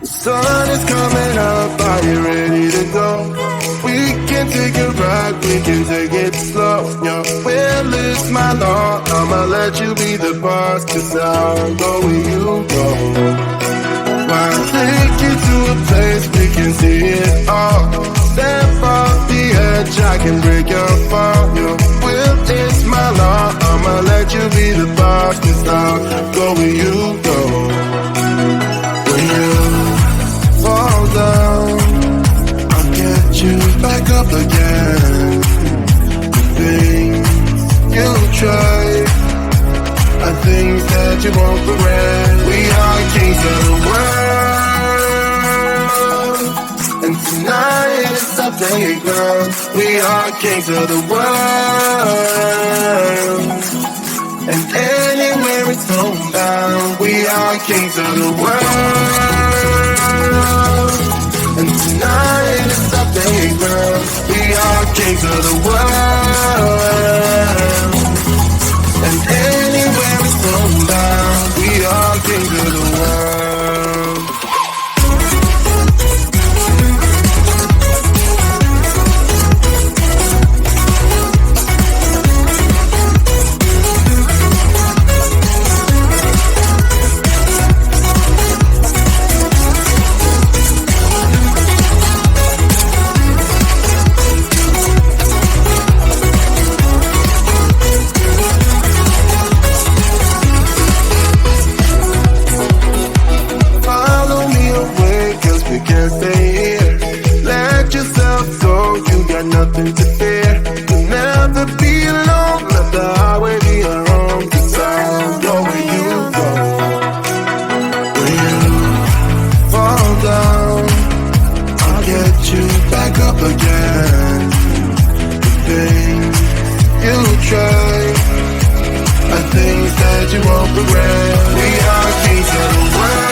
Sun is coming up, are you ready to go? We can take a ride, we can take it slow. Your will is my law, I'ma let you be the boss, 'cause I'll go where you go. I'll take you to a place we can see it all. Step off the edge, I can break your fall. Your will is my law, I'ma let you be the boss, 'cause I'll go where you go. When you fall down, I'll get you back up again. The things you try are things that you won't regret. We are kings of the world, and tonight is our playground. We are kings of the world, and anywhere it's homebound. We are kings of the world, and tonight is our playground. We are kings of the world, and anywhere it's homebound. We are kings of the world. Nothing to fear. You'll never be alone. Let the highway be your home, 'cause I'll go where you go. When you fall down, I'll get you back up again. The things you try are things that you won't regret. We are kings of the world,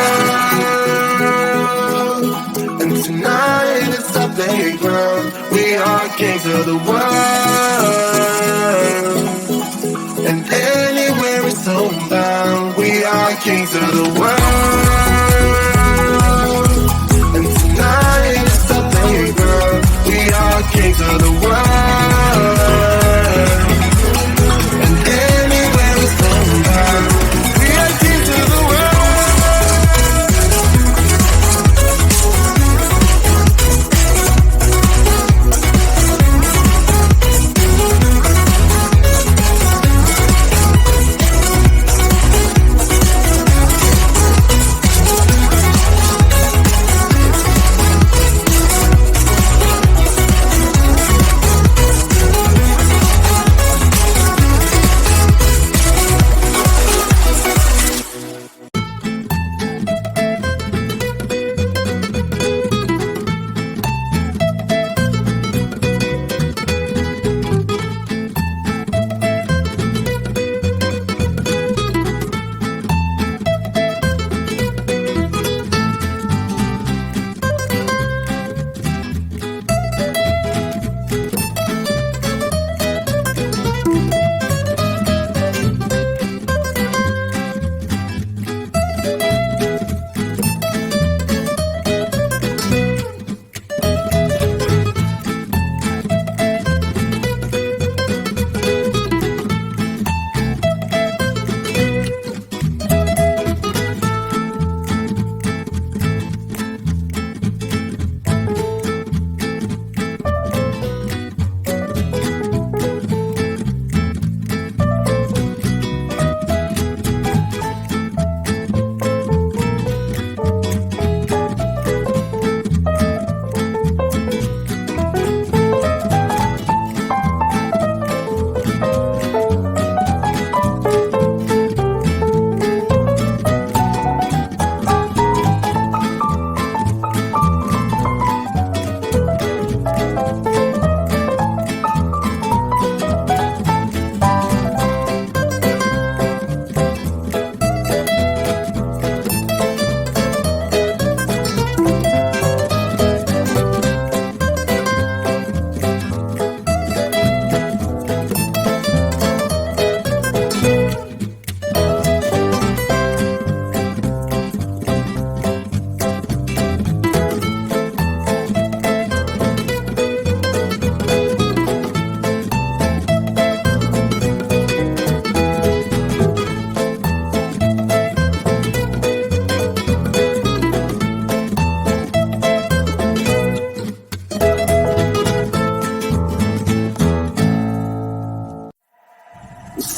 and tonight it's our playground. We are kings of the world, and anywhere it's homebound. We are kings of the world, and tonight it's our playground. We are kings of the world, and anywhere it's homebound. We are kings of the world.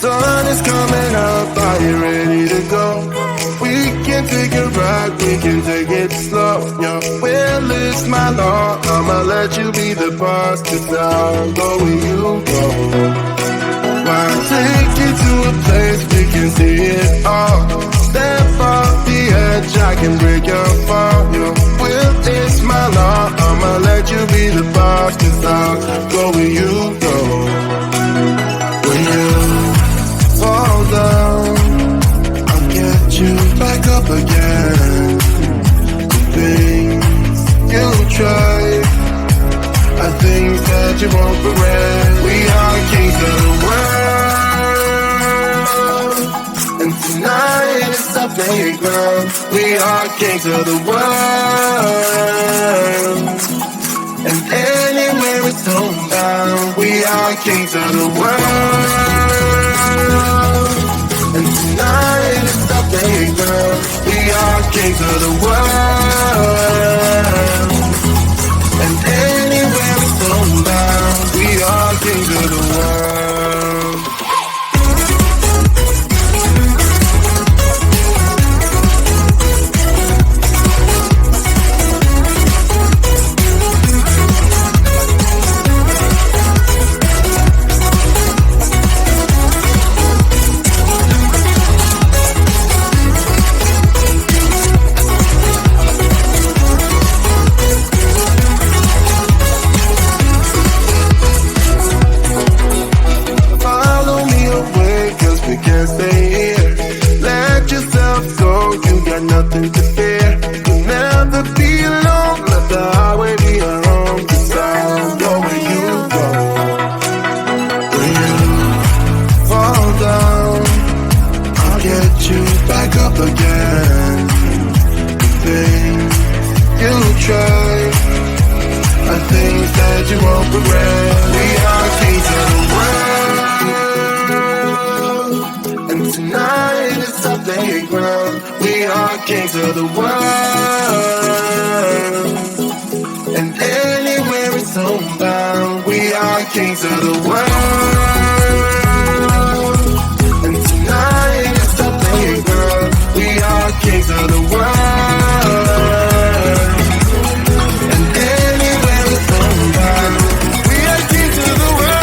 sun is coming up, are you ready to go? We can take a ride, we can take it slow. Your will is my law, I'ma let you be the boss, 'cause I'll go where you go. I'll take you to a place we can see it all. Step off the edge, I can break your fall. Your will is my law, I'ma let you be the boss, 'cause I'll go where you go. When you fall down, I'll get you back up again. The things you try are things that you won't regret. We are kings of the world, and tonight is our playground. We are kings of the world, and anywhere it's homebound. We are kings of the world, and tonight is our playground. We are kings of the world, and anywhere it's homebound. We are kings of the world. Nothing to fear, you'll never be alone. Let the highway be your home, 'cause I'll go where you go. When you fall down, I'll get you back up again. The things you try are things that you won't regret. We are kings of the world, and tonight is our playground. We are kings of the world, and anywhere it's homebound. We are kings of the world, and tonight is our playground. We are kings of the world, and anywhere it's homebound. We are kings of the world.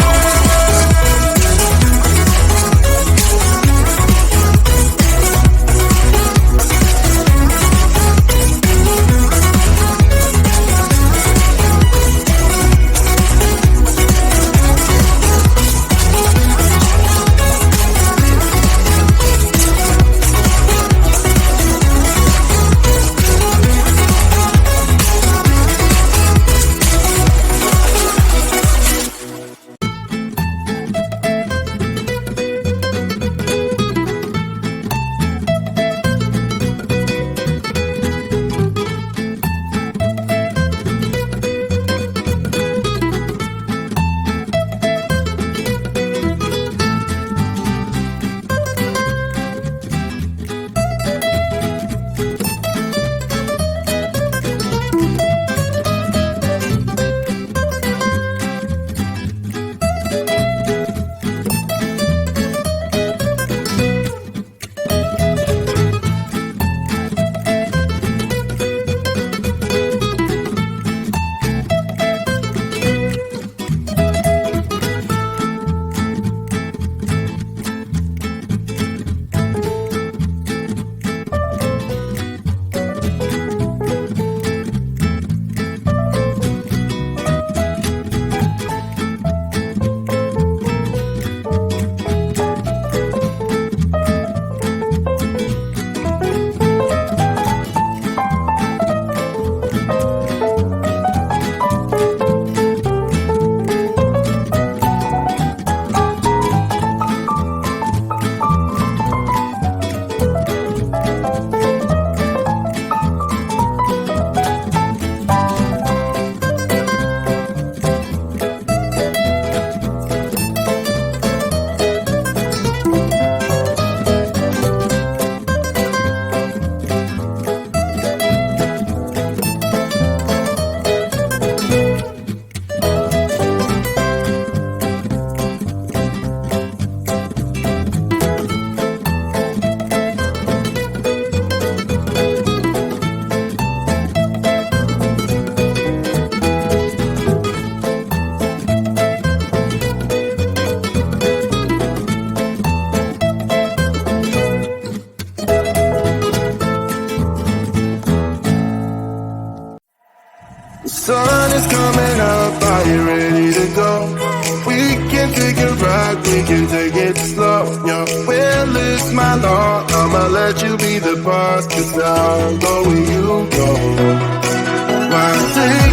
can take it slow. Yeah, well, it's my law. I'ma let you be the boss, 'cause I'll go where you go. Why take